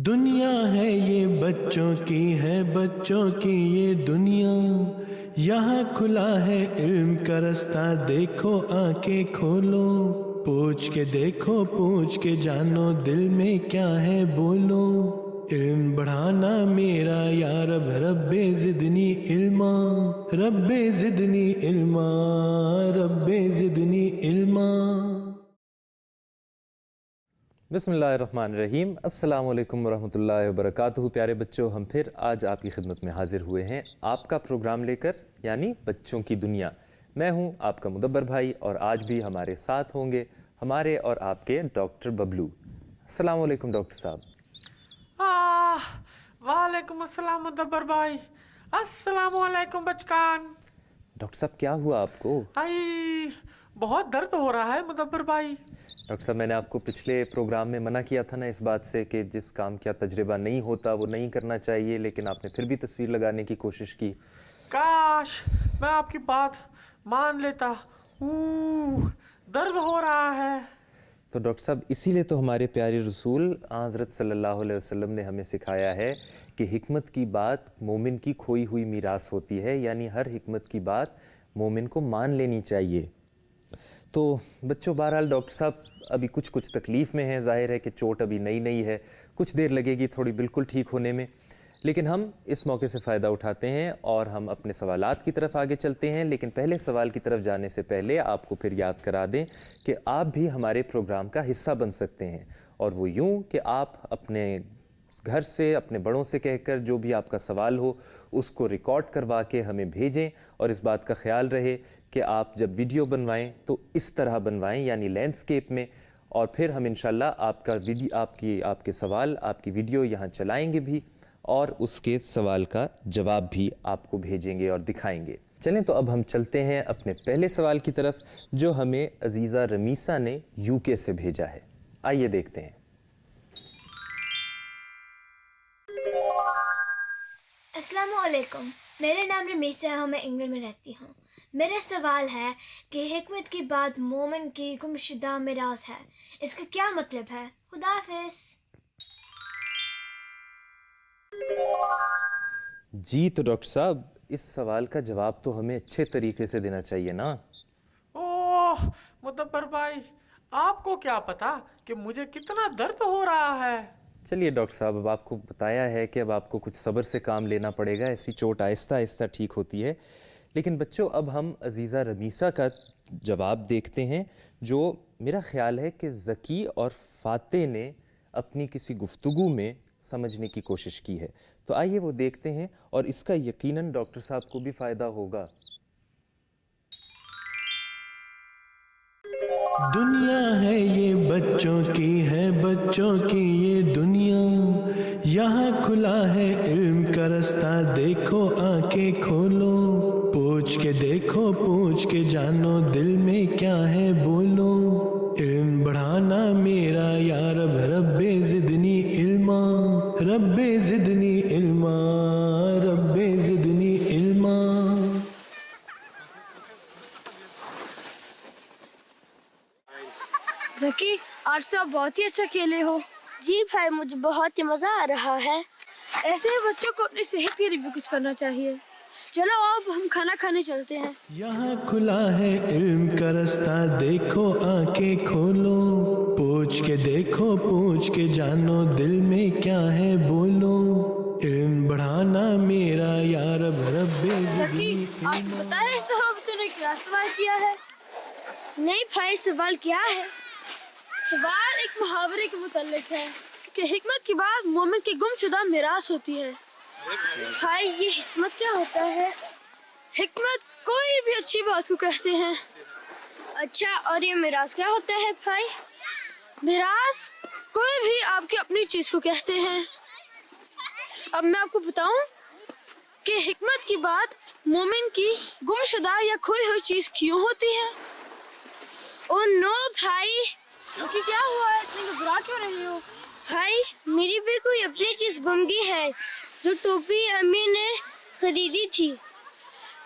دنیا ہے یہ بچوں کی ہے بچوں کی یہ دنیا، یہاں کھلا ہے علم کا رستہ، دیکھو آنکھیں کھولو، پوچھ کے دیکھو پوچھ کے جانو، دل میں کیا ہے بولو، علم بڑھانا میرا یا رب، رب زدنی علما، رب زدنی علما، رب زدنی علما۔ بسم اللہ الرحمن الرحیم۔ السلام علیکم ورحمۃ اللہ وبرکاتہ۔ پیارے بچوں، ہم پھر آج آپ کی خدمت میں حاضر ہوئے ہیں آپ کا پروگرام لے کر، یعنی بچوں کی دنیا۔ میں ہوں آپ کا مدبر بھائی، اور آج بھی ہمارے ساتھ ہوں گے ہمارے اور آپ کے ڈاکٹر ببلو۔ السلام علیکم ڈاکٹر صاحب۔ وعلیکم السلام مدبر بھائی۔ السلام علیکم بچکان۔ ڈاکٹر صاحب کیا ہوا آپ کو؟ بہت درد ہو رہا ہے مدبر بھائی۔ ڈاکٹر صاحب میں نے آپ کو پچھلے پروگرام میں منع کیا تھا نا اس بات سے کہ جس کام کا تجربہ نہیں ہوتا وہ نہیں کرنا چاہیے، لیکن آپ نے پھر بھی تصویر لگانے کی کوشش کی۔ کاش میں آپ کی بات مان لیتا، درد ہو رہا ہے۔ تو ڈاکٹر صاحب اسی لیے تو ہمارے پیارے رسول حضرت صلی اللہ علیہ وسلم نے ہمیں سکھایا ہے کہ حکمت کی بات مومن کی کھوئی ہوئی میراث ہوتی ہے، یعنی ہر حکمت کی بات مومن کو مان لینی چاہیے۔ تو بچوں، بہرحال ڈاکٹر صاحب ابھی کچھ تکلیف میں ہیں، ظاہر ہے کہ چوٹ ابھی نئی ہے، کچھ دیر لگے گی تھوڑی بالکل ٹھیک ہونے میں، لیکن ہم اس موقع سے فائدہ اٹھاتے ہیں اور ہم اپنے سوالات کی طرف آگے چلتے ہیں۔ لیکن پہلے سوال کی طرف جانے سے پہلے آپ کو پھر یاد کرا دیں کہ آپ بھی ہمارے پروگرام کا حصہ بن سکتے ہیں، اور وہ یوں کہ آپ اپنے گھر سے اپنے بڑوں سے کہہ کر جو بھی آپ کا سوال ہو اس کو ریکارڈ کروا کے ہمیں بھیجیں، اور اس بات کا خیال رہے کہ آپ جب ویڈیو بنوائیں تو اس طرح بنوائیں، یعنی لینڈسکیپ میں، اور پھر ہم انشاءاللہ آپ کا ویڈیو آپ کے سوال آپ کی ویڈیو یہاں چلائیں گے بھی، اور اس کے سوال کا جواب بھی آپ کو بھیجیں گے اور دکھائیں گے۔ چلیں تو اب ہم چلتے ہیں اپنے پہلے سوال کی طرف جو ہمیں عزیزہ رمیسہ نے یو کے سے بھیجا ہے۔ آئیے دیکھتے ہیں۔ السلام علیکم، میرا نام رمیسہ ہے، میں انگلینڈ میں رہتی ہوں۔ میرا سوال ہے کہ حکمت کی بات مومن کی گمشدہ میراث ہے، اس کا کیا مطلب ہے؟ خدا حافظ۔ جی تو ڈاکٹر صاحب اس سوال کا جواب تو ہمیں اچھے طریقے سے دینا چاہیے نا۔ مدبر بھائی، آپ کو کیا پتا کہ مجھے کتنا درد ہو رہا ہے۔ چلیے ڈاکٹر صاحب، اب آپ کو بتایا ہے کہ اب آپ کو کچھ صبر سے کام لینا پڑے گا، ایسی چوٹ آہستہ آہستہ ٹھیک ہوتی ہے۔ لیکن بچوں، اب ہم عزیزہ رمیسہ کا جواب دیکھتے ہیں، جو میرا خیال ہے کہ ذکی اور فاتح نے اپنی کسی گفتگو میں سمجھنے کی کوشش کی ہے۔ تو آئیے وہ دیکھتے ہیں، اور اس کا یقیناً ڈاکٹر صاحب کو بھی فائدہ ہوگا۔ دنیا ہے یہ بچوں کی ہے بچوں کی یہ دنیا، یہاں کھلا ہے علم کا رستہ، دیکھو آنکھیں کھولو، پوچھ کے دیکھو پوچھ کے جانو، دل میں کیا ہے بولو، علم بڑھانا میرا یا رب، رب زدنی علما، رب زدنی علما، رب زدنی علما۔ ذکی، آج تو آپ بہت ہی اچھا کھیلے ہو۔ جی بھائی، مجھے بہت ہی مزہ آ رہا ہے۔ ایسے ہی بچوں کو اپنی صحت کے لیے بھی کچھ کرنا چاہیے۔ چلو اب ہم کھانا کھانے چلتے ہیں۔ یہاں کھلا ہے علم کا رستہ، دیکھو آنکھیں کھولو، پوچھ کے دیکھو پوچھ کے جانو، دل میں کیا ہے بولو، علم بڑھانا میرا یا رب، رب ذکی، زدنی آپ علما۔ بتا رہے اس دفعہ بچوں نے کیا سوال کیا ہے؟ نہیں بھائی، سوال کیا ہے؟ سوال ایک محاورے کے متعلق ہے کہ حکمت کی بات مومن کی گمشدہ میراث ہوتی ہے۔ بھائی یہ حکمت کیا ہوتا ہے؟ حکمت کوئی بھی اچھی بات کو کہتے ہیں۔ اچھا، اور یہ میراث کیا ہوتا ہے بھائی؟ میراث کوئی بھی آپ کی اپنی چیز کو کہتے ہیں۔ اب میں آپ کو بتاؤں کہ حکمت کی بات مومن کی گمشدہ یا کھوئی ہوئی چیز کیوں ہوتی ہے۔ او نو بھائی، کہ کیا ہوا ہے، اتنی گھبرا کیوں رہی ہو؟ بھائی میری بھی کوئی اپنی چیز گم گئی ہے، جو ٹوپی امی نے خریدی تھی۔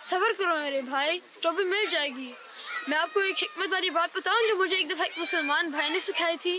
صبر کرو میرے بھائی، ٹوپی مل جائے گی۔ میں آپ کو ایک حکمت والی بات بتاؤں جو مجھے ایک دفعہ ایک مسلمان بھائی نے سکھائی تھی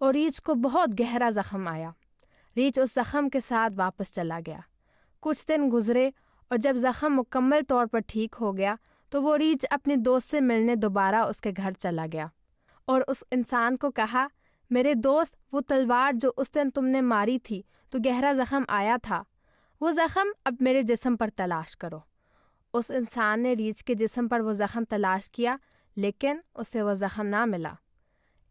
اور ریچھ کو بہت گہرا زخم آیا۔ ریچھ اس زخم کے ساتھ واپس چلا گیا۔ کچھ دن گزرے اور جب زخم مکمل طور پر ٹھیک ہو گیا تو وہ ریچھ اپنے دوست سے ملنے دوبارہ اس کے گھر چلا گیا اور اس انسان کو کہا، میرے دوست، وہ تلوار جو اس دن تم نے ماری تھی تو گہرا زخم آیا تھا، وہ زخم اب میرے جسم پر تلاش کرو۔ اس انسان نے ریچھ کے جسم پر وہ زخم تلاش کیا لیکن اسے وہ زخم نہ ملا۔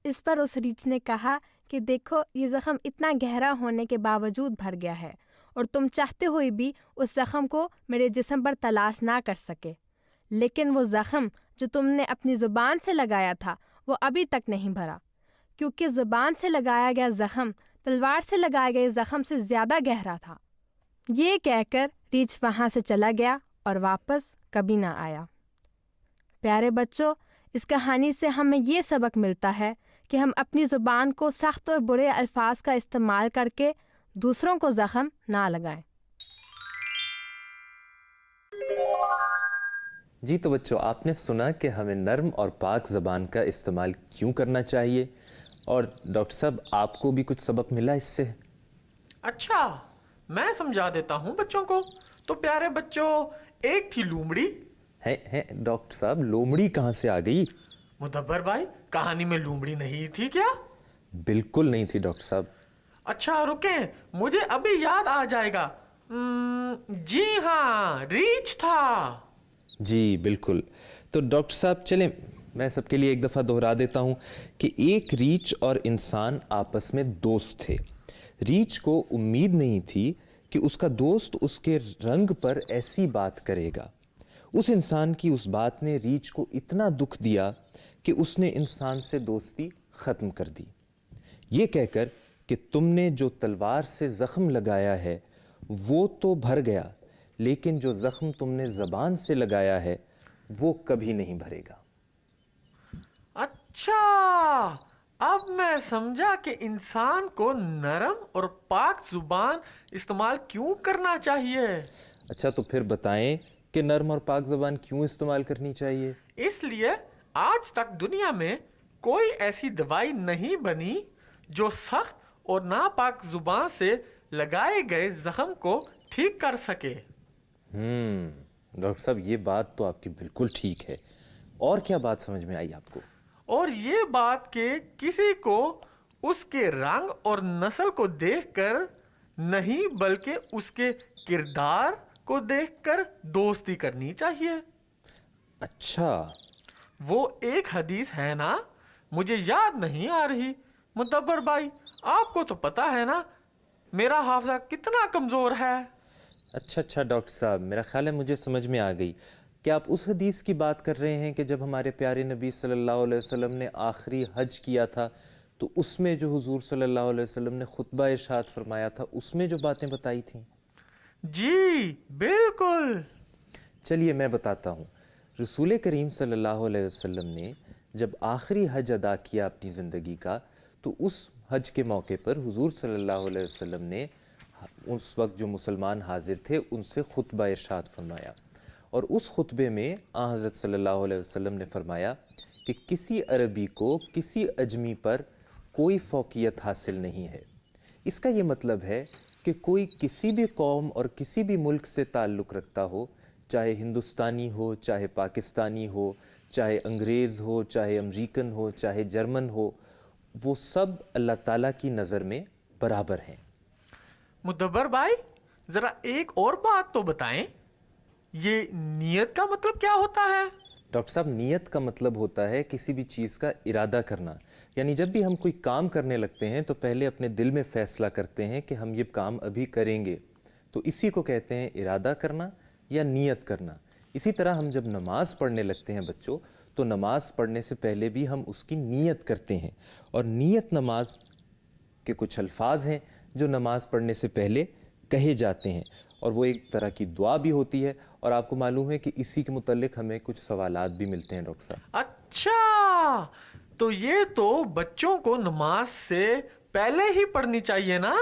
اس پر اس ریچھ نے کہا کہ دیکھو، یہ زخم اتنا گہرا ہونے کے باوجود بھر گیا ہے اور تم چاہتے ہوئے بھی اس زخم کو میرے جسم پر تلاش نہ کر سکے، لیکن وہ زخم جو تم نے اپنی زبان سے لگایا تھا وہ ابھی تک نہیں بھرا، کیونکہ زبان سے لگایا گیا زخم تلوار سے لگائے گئے زخم سے زیادہ گہرا تھا۔ یہ کہہ کر ریچھ وہاں سے چلا گیا اور واپس کبھی نہ آیا۔ پیارے بچوں، اس کہانی سے ہمیں یہ سبق ملتا ہے کہ ہم اپنی زبان کو سخت اور برے الفاظ کا استعمال کر کے دوسروں کو زخم نہ لگائیں۔ جی تو بچوں، آپ نے سنا کہ ہمیں نرم اور پاک زبان کا استعمال کیوں کرنا چاہیے، اور ڈاکٹر صاحب آپ کو بھی کچھ سبق ملا اس سے؟ اچھا، میں سمجھا دیتا ہوں بچوں کو۔ تو پیارے بچوں، ایک تھی لومڑی۔ ہے ڈاکٹر صاحب، لومڑی کہاں سے آ گئی؟ مدبر بھائی، کہانی میں لومڑی نہیں تھی کیا؟ بالکل نہیں تھی ڈاکٹر صاحب۔ اچھا رکیں، مجھے ابھی یاد آ جائے گا۔ جی ہاں، ریچھ تھا۔ جی بالکل۔ تو ڈاکٹر صاحب چلیں میں سب کے لیے ایک دفعہ دہرا دیتا ہوں کہ ایک ریچھ اور انسان آپس میں دوست تھے۔ ریچھ کو امید نہیں تھی کہ اس کا دوست اس کے رنگ پر ایسی بات کرے گا۔ اس انسان کی اس بات نے ریچھ کو اتنا دکھ دیا کہ اس نے انسان سے دوستی ختم کر دی، یہ کہہ کر کہ تم نے جو تلوار سے زخم لگایا ہے وہ تو بھر گیا، لیکن جو زخم تم نے زبان سے لگایا ہے وہ کبھی نہیں بھرے گا۔ اچھا، اب میں سمجھا کہ انسان کو نرم اور پاک زبان استعمال کیوں کرنا چاہیے۔ اچھا تو پھر بتائیں کہ نرم اور پاک زبان کیوں استعمال کرنی چاہیے؟ اس لیے آج تک دنیا میں کوئی ایسی دوائی نہیں بنی جو سخت اور ناپاک زبان سے لگائے گئے زخم کو ٹھیک کر سکے۔ ڈاکٹر صاحب یہ بات تو آپ کی بالکل ٹھیک ہے، اور کیا بات سمجھ میں آئی آپ کو؟ اور یہ بات کہ کسی کو اس کے رنگ اور نسل کو دیکھ کر نہیں بلکہ اس کے کردار کو دیکھ کر دوستی کرنی چاہیے۔ اچھا، وہ ایک حدیث ہے نا، مجھے یاد نہیں آ رہی۔ مدبر بھائی، آپ کو تو پتا ہے نا میرا حافظہ کتنا کمزور ہے۔ اچھا ڈاکٹر صاحب، میرا خیال ہے مجھے سمجھ میں آ گئی۔ کیا آپ اس حدیث کی بات کر رہے ہیں کہ جب ہمارے پیارے نبی صلی اللہ علیہ وسلم نے آخری حج کیا تھا تو اس میں جو حضور صلی اللہ علیہ وسلم نے خطبہ ارشاد فرمایا تھا اس میں جو باتیں بتائی تھیں؟ جی بالکل۔ چلیے میں بتاتا ہوں۔ رسول کریم صلی اللہ علیہ وسلم نے جب آخری حج ادا کیا اپنی زندگی کا تو اس حج کے موقع پر حضور صلی اللہ علیہ وسلم نے اس وقت جو مسلمان حاضر تھے ان سے خطبہ ارشاد فرمایا، اور اس خطبے میں آن حضرت صلی اللہ علیہ وسلم نے فرمایا کہ کسی عربی کو کسی اجمی پر کوئی فوقیت حاصل نہیں ہے۔ اس کا یہ مطلب ہے کہ کوئی کسی بھی قوم اور کسی بھی ملک سے تعلق رکھتا ہو، چاہے ہندوستانی ہو، چاہے پاکستانی ہو، چاہے انگریز ہو، چاہے امریکن ہو، چاہے جرمن ہو، وہ سب اللہ تعالیٰ کی نظر میں برابر ہیں۔ مدبر بھائی، ذرا ایک اور بات تو بتائیں، یہ نیت کا مطلب کیا ہوتا ہے؟ ڈاکٹر صاحب، نیت کا مطلب ہوتا ہے کسی بھی چیز کا ارادہ کرنا، یعنی جب بھی ہم کوئی کام کرنے لگتے ہیں تو پہلے اپنے دل میں فیصلہ کرتے ہیں کہ ہم یہ کام ابھی کریں گے، تو اسی کو کہتے ہیں ارادہ کرنا یا نیت کرنا۔ اسی طرح ہم جب نماز پڑھنے لگتے ہیں بچوں، تو نماز پڑھنے سے پہلے بھی ہم اس کی نیت کرتے ہیں، اور نیت نماز کے کچھ الفاظ ہیں جو نماز پڑھنے سے پہلے کہے جاتے ہیں، اور وہ ایک طرح کی دعا بھی ہوتی ہے، اور آپ کو معلوم ہے کہ اسی کے متعلق ہمیں کچھ سوالات بھی ملتے ہیں ڈاکٹر صاحب۔ اچھا، تو یہ تو بچوں کو نماز سے پہلے ہی پڑھنی چاہیے نا؟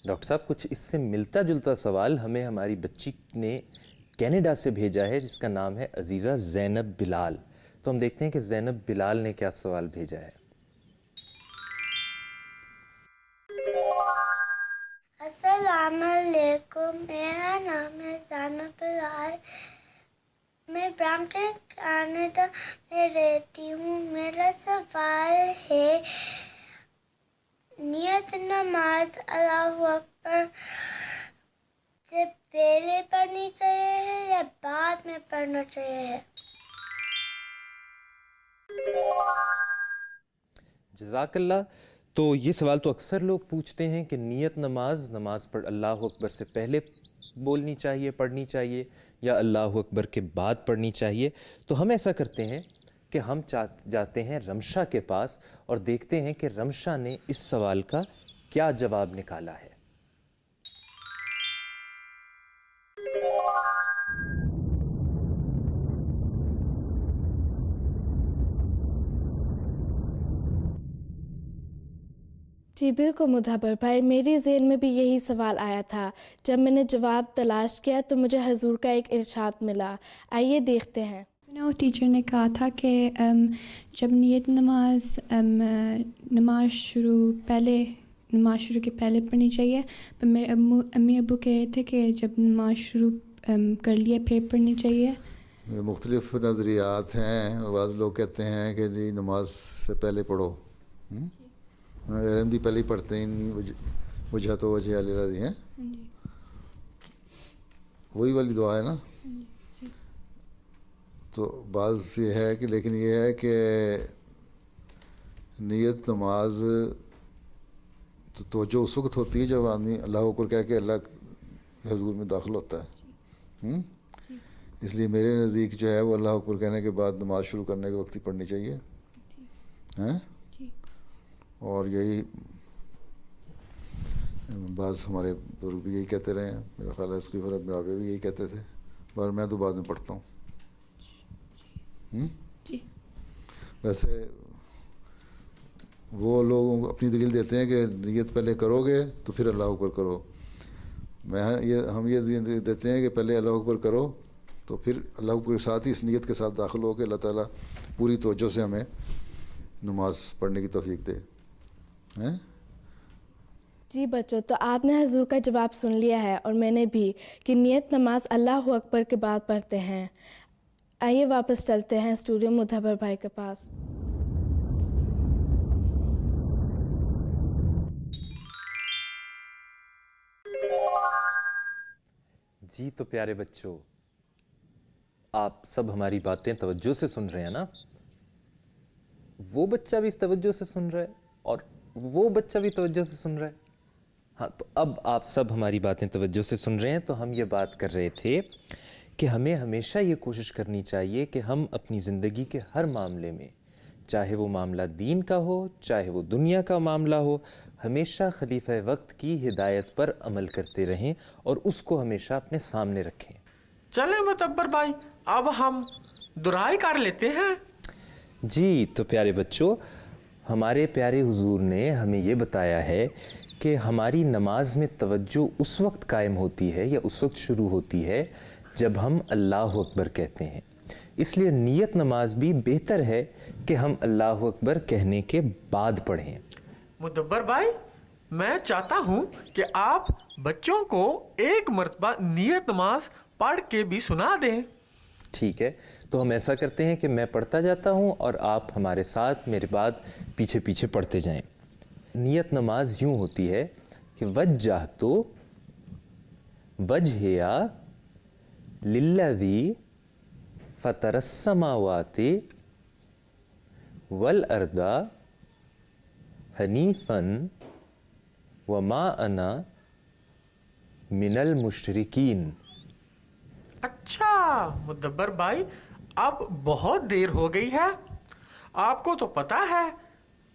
ڈاکٹر صاحب کچھ اس سے ملتا جلتا سوال ہمیں ہماری بچی نے کینیڈا سے بھیجا ہے، جس کا نام ہے عزیزہ زینب بلال۔ تو ہم دیکھتے ہیں کہ زینب بلال نے کیا سوال بھیجا ہے۔ علیکم، میرا نام ہے زینب بلال، میں برامپٹن کینیڈا میں رہتی ہوں. میرا سوال ہے نیت نماز اللہ اکبر سے پہلے پڑھنی چاہیے یا بعد میں پڑھنا چاہیے؟ جزاک اللہ. تو یہ سوال تو اکثر لوگ پوچھتے ہیں کہ نیت نماز پڑھ اللہ اکبر سے پہلے بولنی چاہیے، پڑھنی چاہیے، یا اللہ اکبر کے بعد پڑھنی چاہیے. تو ہم ایسا کرتے ہیں کہ ہم جاتے ہیں رمشا کے پاس اور دیکھتے ہیں کہ رمشا نے اس سوال کا کیا جواب نکالا ہے. جی بالکل مدبر بھائی، میری ذہن میں بھی یہی سوال آیا تھا. جب میں نے جواب تلاش کیا تو مجھے حضور کا ایک ارشاد ملا. آئیے دیکھتے ہیں. ٹیچر نے کہا تھا کہ جب نیت نماز شروع کے پہلے پڑھنی چاہیے. پر میرے امی ابو کہے تھے کہ جب نماز شروع کر لیے پھر پڑھنی چاہیے. مختلف نظریات ہیں. بعض لوگ کہتے ہیں کہ جی نماز سے پہلے پڑھو، احمدی پہلے ہی پڑھتے ہیں، وجہ تو وجہ راضی ہیں، وہی والی دعا ہے نا. تو بعض یہ ہے کہ لیکن یہ ہے کہ نیت نماز توجہ اس وقت ہوتی ہے جب آدمی اللہ اکبر کہہ کے اللہ کے حضور میں داخل ہوتا ہے. اس لیے میرے نزدیک جو ہے وہ اللہ اکبر کہنے کے بعد نماز شروع کرنے کے وقت ہی پڑھنی چاہیے. اور یہی بعض ہمارے بزرگ بھی یہی کہتے رہے ہیں. میرا خیال ہے اسکریفر ابن رابعہ بھی یہی کہتے تھے، پر میں تو بعد میں پڑھتا ہوں. ویسے وہ لوگ اپنی دلیل دیتے ہیں کہ نیت پہلے کرو گے تو پھر اللہ اکبر کرو. ہم یہ دیتے ہیں کہ پہلے اللہ اکبر کرو تو پھر اللہ اکبر کے ساتھ ہی اس نیت کے ساتھ داخل ہو کے اللہ تعالیٰ پوری توجہ سے ہمیں نماز پڑھنے کی توفیق دے. جی بچوں، تو آپ نے حضور کا جواب سن لیا ہے اور میں نے بھی، کہ نیت نماز اللہ اکبر کے بعد پڑھتے ہیں. آئیے واپس چلتے ہیں اسٹوڈیو مدبر بھائی کے پاس. جی تو پیارے بچوں، آپ سب ہماری باتیں توجہ سے سن رہے ہیں نا؟ وہ بچہ بھی توجہ سے سن رہا ہے اور وہ بچہ بھی توجہ سے سن رہا ہے. ہاں، تو اب آپ سب ہماری باتیں توجہ سے سن رہے ہیں. تو ہم یہ بات کر رہے تھے کہ ہمیں ہمیشہ یہ کوشش کرنی چاہیے کہ ہم اپنی زندگی کے ہر معاملے میں، چاہے وہ معاملہ دین کا ہو چاہے وہ دنیا کا معاملہ ہو، ہمیشہ خلیفہ وقت کی ہدایت پر عمل کرتے رہیں اور اس کو ہمیشہ اپنے سامنے رکھیں. چلیں متبر بھائی، اب ہم دعائی کر لیتے ہیں. جی تو پیارے بچوں، ہمارے پیارے حضور نے ہمیں یہ بتایا ہے کہ ہماری نماز میں توجہ اس وقت قائم ہوتی ہے یا اس وقت شروع ہوتی ہے جب ہم اللہ اکبر کہتے ہیں. اس لیے نیت نماز بھی بہتر ہے کہ ہم اللہ اکبر کہنے کے بعد پڑھیں. مدبر بھائی، میں چاہتا ہوں کہ آپ بچوں کو ایک مرتبہ نیت نماز پڑھ کے بھی سنا دیں. ٹھیک ہے، تو ہم ایسا کرتے ہیں کہ میں پڑھتا جاتا ہوں اور آپ ہمارے ساتھ میرے بعد پیچھے پیچھے پڑھتے جائیں. نیت نماز یوں ہوتی ہے کہ وجہتو وجہیا للذی فطر السماوات والارض حنیفا وما انا من المشرکین. اچھا مدبر بھائی، اب بہت دیر ہو گئی ہے. آپ کو تو پتا ہے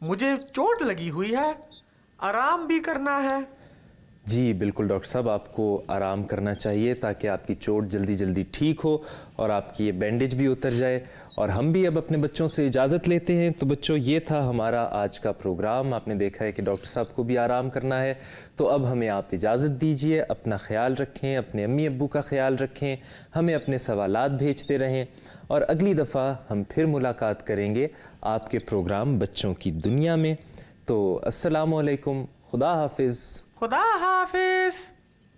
مجھے چوٹ لگی ہوئی ہے، آرام بھی کرنا ہے. جی بالکل ڈاکٹر صاحب، آپ کو آرام کرنا چاہیے تاکہ آپ کی چوٹ جلدی جلدی ٹھیک ہو اور آپ کی یہ بینڈیج بھی اتر جائے. اور ہم بھی اب اپنے بچوں سے اجازت لیتے ہیں. تو بچوں، یہ تھا ہمارا آج کا پروگرام. آپ نے دیکھا ہے کہ ڈاکٹر صاحب کو بھی آرام کرنا ہے. تو اب ہمیں آپ اجازت دیجئے. اپنا خیال رکھیں، اپنے امی ابو کا خیال رکھیں، ہمیں اپنے سوالات بھیجتے رہیں اور اگلی دفعہ ہم پھر ملاقات کریں گے آپ کے پروگرام بچوں کی دنیا میں. تو السلام علیکم، خدا حافظ. خدا حافظ.